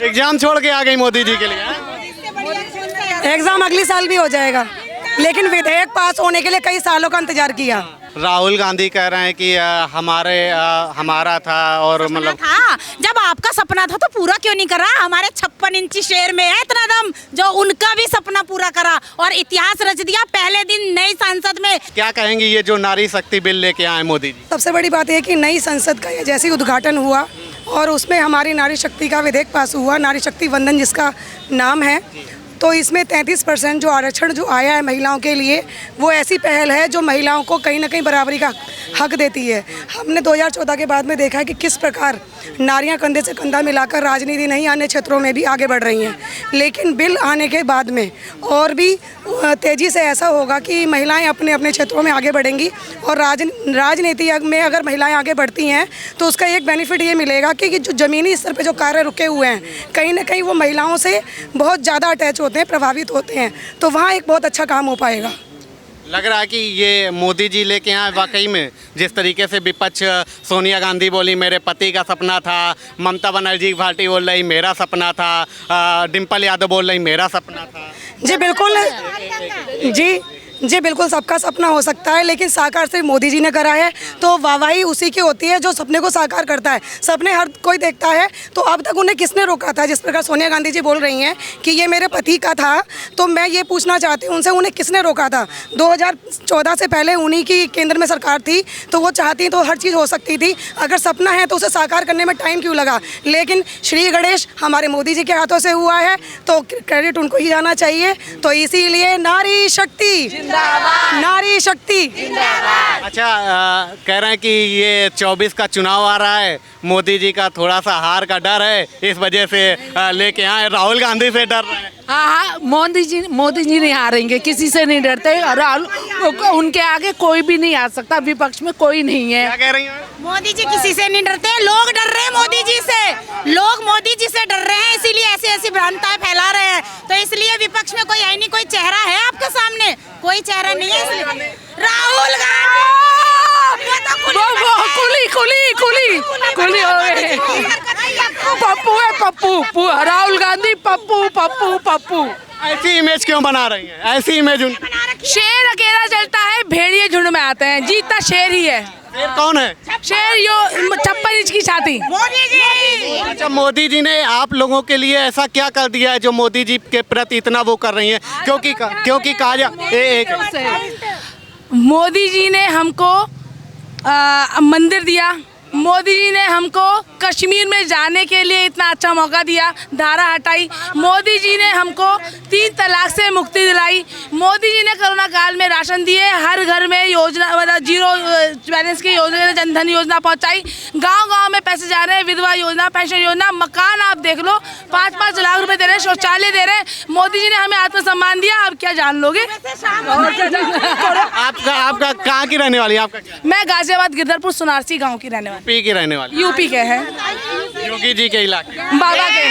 Exam छोड़ के आ गई मोदी जी के लिए। एग्जाम अगले साल भी हो जाएगा, लेकिन विधेयक पास होने के लिए कई सालों का इंतजार किया। राहुल गांधी कह रहे हैं कि हमारा था और मतलब था, जब आपका सपना था तो पूरा क्यों नहीं करा? हमारे 56 इंची शेर में है इतना दम, जो उनका भी सपना पूरा करा और इतिहास रच दिया पहले दिन नई संसद में। क्या कहेंगी ये जो नारी शक्ति बिल लेके आए मोदी जी? सबसे बड़ी बात यह कि नई संसद का जैसे ही उद्घाटन हुआ और उसमें हमारी नारी शक्ति का विधेयक पास हुआ, नारी शक्ति वंदन जिसका नाम है, तो इसमें 33% जो आरक्षण जो आया है महिलाओं के लिए, वो ऐसी पहल है जो महिलाओं को कहीं ना कहीं बराबरी का हक देती है। हमने 2014 के बाद में देखा है कि किस प्रकार नारियां कंधे से कंधा मिलाकर राजनीति नहीं अन्य क्षेत्रों में भी आगे बढ़ रही हैं, लेकिन बिल आने के बाद में और भी तेज़ी से ऐसा होगा कि महिलाएं अपने अपने क्षेत्रों में आगे बढ़ेंगी और राजनीति में अगर महिलाएं आगे बढ़ती हैं तो उसका एक बेनिफिट ये मिलेगा कि जो ज़मीनी स्तर पे जो कार्य रुके हुए हैं कहीं ना कहीं वो महिलाओं से बहुत ज़्यादा अटैच होते हैं, प्रभावित होते हैं, तो वहाँ एक बहुत अच्छा काम हो पाएगा। लग रहा है कि ये मोदी जी लेके आए वाकई में, जिस तरीके से विपक्ष सोनिया गांधी बोली मेरे पति का सपना था, ममता बनर्जी की पार्टी बोल रही मेरा सपना था, डिम्पल यादव बोल रही मेरा सपना था। जी बिल्कुल, जी बिल्कुल, सबका सपना हो सकता है, लेकिन साकार सिर्फ मोदी जी ने करा है तो वाहवाही उसी की होती है जो सपने को साकार करता है। सपने हर कोई देखता है, तो अब तक उन्हें किसने रोका था? जिस प्रकार सोनिया गांधी जी बोल रही हैं कि ये मेरे पति का था, तो मैं ये पूछना चाहती हूँ उनसे, उन्हें किसने रोका था? 2014 से पहले उन्हीं की केंद्र में सरकार थी, तो वो चाहती तो हर चीज़ हो सकती थी। अगर सपना है तो उसे साकार करने में टाइम क्यों लगा? लेकिन श्री गणेश हमारे मोदी जी के हाथों से हुआ है, तो क्रेडिट उनको ही जाना चाहिए। तो इसीलिए नारी शक्ति, नारी शक्ति। अच्छा, कह रहे हैं कि ये 24 का चुनाव आ रहा है, मोदी जी का थोड़ा सा हार का डर है, इस वजह से लेके आए, राहुल गांधी से डर रहे हैं। हाँ, मोदी जी नहीं हारेंगे, किसी से नहीं डरते और उनके आगे कोई भी नहीं आ सकता, विपक्ष में कोई नहीं है। क्या कह रही हैं? मोदी जी किसी से नहीं डरते, लोग डर रहे हैं मोदी जी से, लोग मोदी जी से डर रहे हैं, इसीलिए ऐसी ऐसी भ्रांताएं फैला रहे हैं। तो इसलिए विपक्ष में कोई है नहीं, कोई चेहरा है आपके सामने? कोई चेहरा नहीं है, इसलिए राहुल गांधी कुली हो गए, पप्पू है, पप्पू, राहुल गांधी पप्पू। ऐसी इमेज क्यों बना रही हैं? ऐसी इमेज शेर अकेला चलता है, भेड़िए झुंड में आते हैं, जीतता शेर ही है। शेर कौन है? शेर यो 56 इंच की छाती, मोदी जी। अच्छा, मोदी जी ने आप लोगों के लिए ऐसा क्या कर दिया है जो मोदी जी के प्रति इतना वो कर रही हैं? क्योंकि कहा जा मोदी जी ने हमको मंदिर दिया, मोदी जी ने हमको कश्मीर में जाने के लिए इतना अच्छा मौका दिया, धारा हटाई, मोदी जी ने हमको 3 तलाक से मुक्ति दिलाई, मोदी जी ने कोरोना काल में राशन दिए, हर घर में योजना मतलब जीरो बैलेंस की योजना, जनधन योजना पहुंचाई, गांव-गांव में पैसे जा रहे हैं, विधवा योजना, पेंशन योजना, मकान आप देख लो 5-5 लाख रुपए दे रहे हैं, शौचालय दे रहे हैं। मोदी जी ने हमें आत्मसम्मान दिया, अब क्या जान लोगे? आपका कहाँ की रहने वाली? आपका क्या? मैं गाजियाबाद गिरधरपुर सुनारसी गाँव की रहने वाली। यूपी की रहने वाली? यूपी के हैं, योगी जी के इलाके, बाबा के।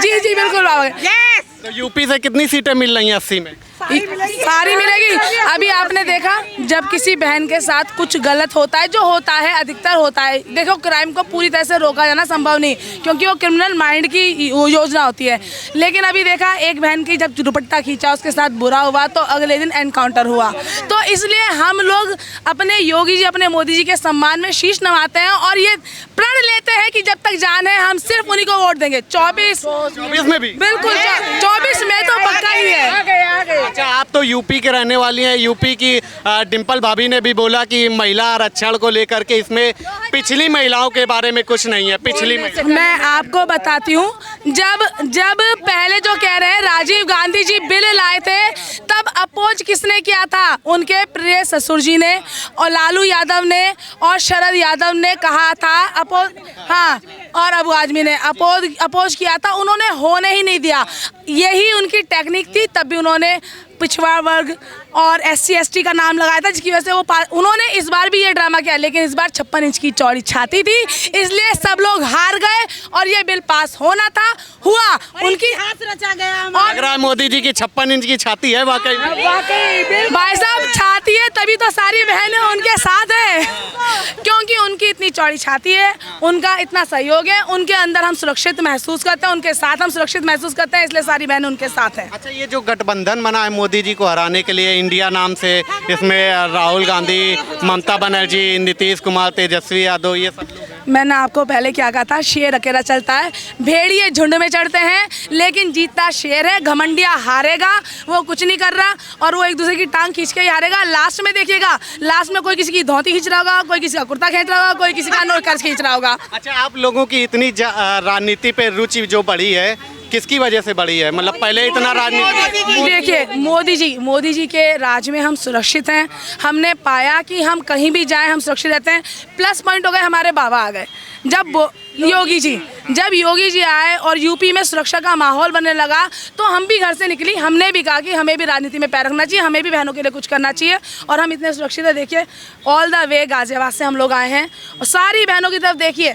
जी बिल्कुल बाबा के। तो यूपी से कितनी सीटें मिल रही हैं? 80 में सारी मिलेगी। अभी आपने देखा जब किसी बहन के साथ कुछ गलत होता है, जो होता है अधिकतर होता है, देखो क्राइम को पूरी तरह से रोका जाना संभव नहीं, क्योंकि वो क्रिमिनल माइंड की योजना होती है। लेकिन अभी देखा एक बहन की जब दुपट्टा खींचा, उसके साथ बुरा हुआ, तो अगले दिन एनकाउंटर हुआ। तो इसलिए हम लोग अपने योगी जी, अपने मोदी जी के सम्मान में शीश नवाते हैं और ये प्रण लेते हैं कि जब तक जान है हम सिर्फ उन्हीं को वोट देंगे। 24 में भी बिल्कुल, 24 में तो पक्का ही है। अच्छा, आप तो यूपी के रहने वाली हैं। यूपी की डिम्पल भाभी ने भी बोला कि महिला आरक्षण को लेकर के इसमें पिछली महिलाओं के बारे में कुछ नहीं है। पिछली मैं आपको बताती हूँ, जब पहले जो कह रहे हैं राजीव गांधी जी बिल लाए थे, तब अपोज किसने किया था? उनके प्रिय ससुर जी ने और लालू यादव ने और शरद यादव ने कहा था अपोज, हाँ, और अबू आजमी ने अपोज किया था, उन्होंने होने ही नहीं दिया। यही उनकी टेक्निक थी, तब भी उन्होंने पिछड़ा वर्ग और SC ST का नाम लगाया था, जिसकी वजह से वो उन्होंने इस बार भी ये ड्रामा किया, लेकिन इस बार 56 इंच की चौड़ी छाती थी, इसलिए सब लोग हार गए और ये बिल पास होना था, हुआ, उनकी हाथ रचा गया। लग रहा है मोदी जी की 56 इंच की छाती है वाकई। भाई साहब, चाहती है तभी तो सारी बहनें उनके साथ है, क्योंकि उनकी इतनी चौड़ी छाती है, उनका इतना सहयोग है, उनके अंदर हम सुरक्षित महसूस करते हैं, उनके साथ हम सुरक्षित महसूस करते हैं, इसलिए सारी बहनें उनके साथ हैं। अच्छा, ये जो गठबंधन बना है मोदी जी को हराने के लिए इंडिया नाम से, इसमें राहुल गांधी, ममता बनर्जी, नीतीश कुमार, तेजस्वी यादव, ये सब लोग हैं। मैंने आपको पहले क्या कहा था, शेर अकेला चलता है, भेड़िए झुंड में चढ़ते हैं, लेकिन जीतता शेर है। घमंडिया हारेगा, वो कुछ नहीं कर रहा और वो एक दूसरे की टांग खींच के ही हारेगा। लास्ट में देखिएगा, लास्ट में कोई किसी की धोती खींच रहा होगा, कोई किसी का कुर्ता खींच रहा होगा, कोई किसी का नोट खींच रहा होगा। अच्छा, आप लोगों की इतनी राजनीति पे रुचि जो बढ़ी है, किसकी वजह से बढ़ी है? मतलब पहले इतना राजनीति। देखिए, मोदी जी के राज में हम सुरक्षित हैं। हमने पाया कि हम कहीं भी जाएं हम सुरक्षित रहते हैं। प्लस पॉइंट हो गए, हमारे बाबा आ गए जब योगी जी आए और यूपी में सुरक्षा का माहौल बनने लगा, तो हम भी घर से निकली, हमने भी कहा कि हमें भी राजनीति में पैर रखना चाहिए, हमें भी बहनों के लिए कुछ करना चाहिए, और हम इतने सुरक्षित है। देखिए, ऑल द वे गाजियाबाद से हम लोग आए हैं और सारी बहनों की तरफ देखिए।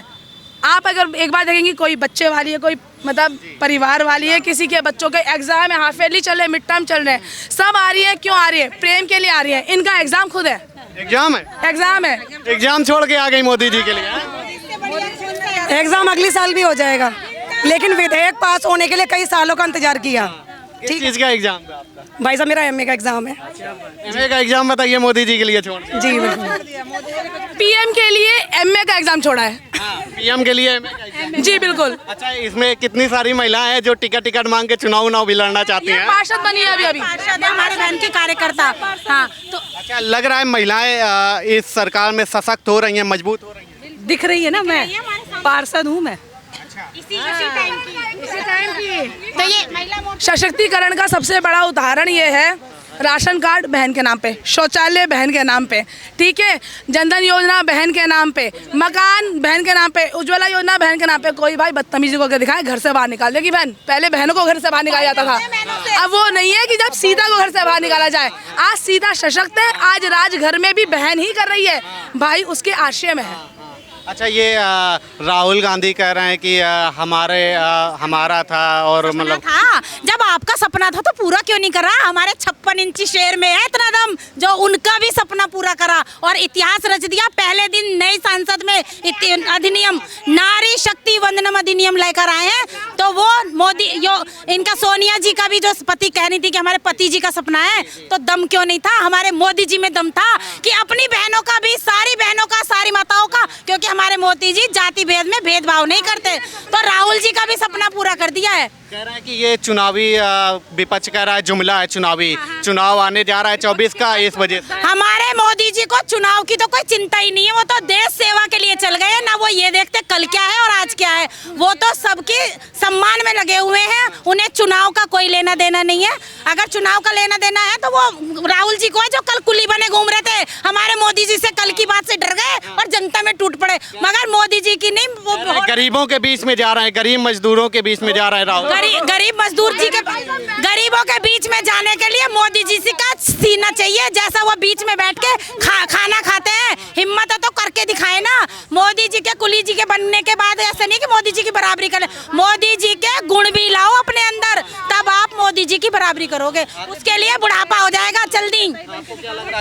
आप अगर एक बार देखेंगे, कोई बच्चे वाली है, कोई मतलब परिवार वाली है, किसी के बच्चों के एग्जाम है, हाफ ईयरली चल रहे, मिड टर्म चल रहे हैं, सब आ रही है। क्यों आ रही है? प्रेम के लिए आ रही है। इनका एग्जाम खुद है, एग्जाम है। एग्जाम छोड़ के आ गई मोदी जी के लिए। एग्जाम अगले साल भी हो जाएगा, लेकिन विधेयक पास होने के लिए कई सालों का इंतजार किया। किस चीज़ का एग्जाम था आपका? भाई साहब, मेरा एमए का एग्जाम है। एमए का एग्जाम बताइए, मोदी जी के लिए छोड़। जी बिल्कुल। पीएम के लिए एमए का एग्जाम छोड़ा है। पीएम के लिए एमए का एग्जाम। जी बिल्कुल। अच्छा, इसमें कितनी सारी महिलाएं हैं जो टिकट मांग के चुनाव भी लड़ना चाहती हैं? पार्षद बनी है अभी पार्षद है, हमारे बहन की कार्यकर्ता। हाँ, तो अच्छा, लग रहा है महिलाएं इस सरकार में सशक्त हो रही हैं, मजबूत हो रही हैं। दिख रही है ना, मैं पार्षद हूँ मैं। इसी टाइम की तो ये महिला सशक्तिकरण का सबसे बड़ा उदाहरण ये है, राशन कार्ड बहन के नाम पे, शौचालय बहन के नाम पे, ठीक है, जनधन योजना बहन के नाम पे, मकान बहन के नाम पे, उज्ज्वला योजना बहन के नाम पे। कोई भाई बदतमीजी को दिखाए, घर से बाहर निकाल देगी बहन। पहले बहनों को घर से बाहर निकाला जाता था, अब वो नहीं है कि जब सीता को घर से बाहर निकाला जाए। आज सीता सशक्त है, आज राजघर में भी बहन ही कर रही है, भाई उसके आश्रय में है। अच्छा, ये राहुल गांधी कह रहे हैं कि हमारा था और मतलब था, जब आपका सपना था तो पूरा क्यों नहीं करा? हमारे 56 इंची शेर में है इतना दम, जो उनका भी सपना पूरा करा और इतिहास रच दिया। पहले दिन नई संसद में अधिनियम, नारी शक्ति वंदनम अधिनियम लेकर आए हैं, तो वो मोदी इनका सोनिया जी का भी जो पति कह रही थी कि हमारे पति जी का सपना है, तो दम क्यों नहीं था? हमारे मोदी जी में दम था कि अपनी बहनों का भी, सारी बहनों का, सारी माताओं का, क्योंकि हमारे मोदी जी जाति भेद में भेदभाव नहीं करते। तो राहुल जी का भी सपना पूरा कर दिया है। कह रहे हैं कि ये चुनावी विपक्ष कह रहा है जुमला है चुनावी, चुनाव आने जा रहा है 24 का, इस वजह से। हमारे मोदी जी को चुनाव की तो कोई चिंता ही नहीं है, वो तो देश सेवा के लिए चल गए ना, वो ये देखते कल क्या है और आज क्या है, वो तो सबके सम्मान में लगे हुए हैं, उन्हें चुनाव का कोई लेना देना नहीं है। अगर चुनाव का लेना देना है तो वो राहुल जी को है जो कल कुली बने घूम रहे थे, हमारे मोदी जी से कल की बात से डर गए और जनता में टूट पड़े, मगर मोदी जी की नहीं। वो गरीबों के बीच में जा रहे हैं, गरीब मजदूरों के बीच में जा रहा है राहुल। गरीब मजदूर जी के, गरीबों के बीच में जाने के लिए मोदी जी का सीना चाहिए, जैसा वो बीच में बैठ के खाना खाते हैं। हिम्मत है तो करके दिखाए ना। मोदी जी के, कुली जी के बनने के बाद ऐसा नहीं कि मोदी जी की बराबरी करें, मोदी जी के गुण भी लाओ अपने अंदर, तब आप मोदी जी की बराबरी करोगे। उसके लिए बुढ़ापा हो जाएगा जल्दी।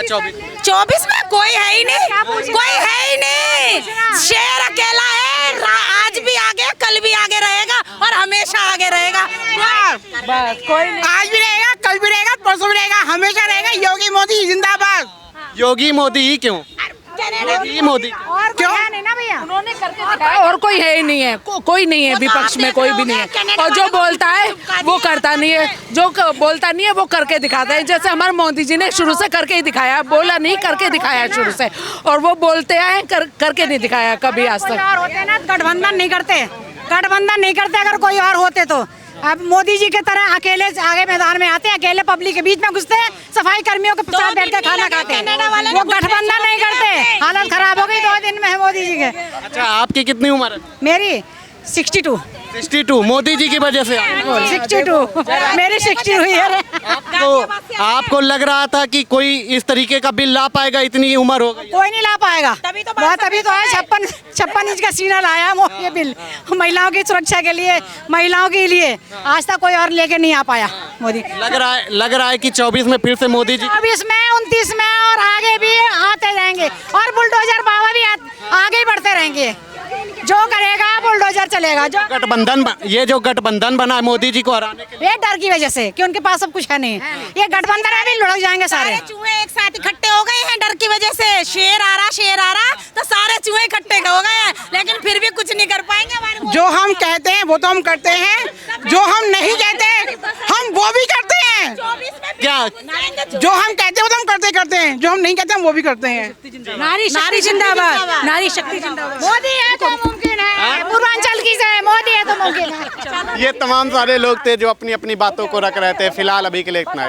24 में कोई है ही नहीं, कोई है ही नहीं, शेर अकेला है, आज भी आगे, कल भी आगे रहेगा और हमेशा आगे रहेगा। बस कोई नहीं, आज भी रहेगा, कल भी रहेगा, परसों भी रहेगा, हमेशा रहेगा। योगी मोदी जिंदाबाद। योगी मोदी ही क्यों? योगी मोदी और क्यों नहीं ना भैया, उन्होंने करके दिखाया और कोई है ही नहीं है, कोई नहीं है विपक्ष में, कोई भी नहीं है। और जो बोलता है वो करता नहीं है, जो बोलता नहीं है वो करके दिखाता है। जैसे हमारे मोदी जी ने शुरू से करके ही दिखाया, बोला नहीं करके दिखाया शुरू से, और वो बोलते आए करके नहीं दिखाया कभी आज तक। और होते ना गठबंधन नहीं करते, गठबंधन नहीं करते अगर कोई और होते तो। अब मोदी जी के तरह अकेले आगे मैदान में आते हैं, अकेले पब्लिक के बीच में घुसते हैं, सफाई कर्मियों के साथ बैठ के खाना खाते हैं, वो गठबंधन नहीं करते। हालत खराब हो गई 2 दिन में है मोदी जी के। अच्छा, आपकी कितनी उम्र है? मेरी 62। 62 मोदी जी की वजह से। 62 मेरी 60 हुई है। आपको लग रहा था कि कोई इस तरीके का बिल ला पाएगा? इतनी उम्र हो गई, कोई नहीं ला पाएगा। तभी तो है 56 इंच का सीना लाया ये बिल महिलाओं की सुरक्षा के लिए, महिलाओं के लिए। आज तक कोई और लेके नहीं आ पाया। मोदी। लग रहा है कि 24 में फिर से मोदी जी 24 में 29 में और आगे भी आते जाएंगे और बुलडोजर बाबा भी आगे ही बढ़ते रहेंगे। जो करेगा बुलडोजर चलेगा। जो ये जो गठबंधन बना है मोदी जी को हराने के लिए, ये डर की वजह से कि उनके पास सब कुछ है नहीं। ये गठबंधन है, भी लुढ़क जाएंगे सारे चूहे एक साथ इकट्ठे हो गए हैं डर की वजह से। शेर आ रहा तो सारे चूहे इकट्ठे हो गए हैं, लेकिन फिर भी कुछ नहीं कर पाएंगे हमारे। जो हम कहते हैं वो तो हम करते हैं, जो हम नहीं कहते हम वो भी करते हैं। क्या जो हम कहते हैं वो तो हम करते हैं, जो हम नहीं कहते हम वो भी करते हैं। नारी जिंदाबाद, नारी शक्ति जिंदाबाद। मोदी है तो मुमकिन है, पूर्वांचल की से मोदी है तो मुमकिन है। ये तमाम सारे लोग थे जो अपनी अपनी बातों को रख रहे थे। फिलहाल अभी के लिए इतना ही।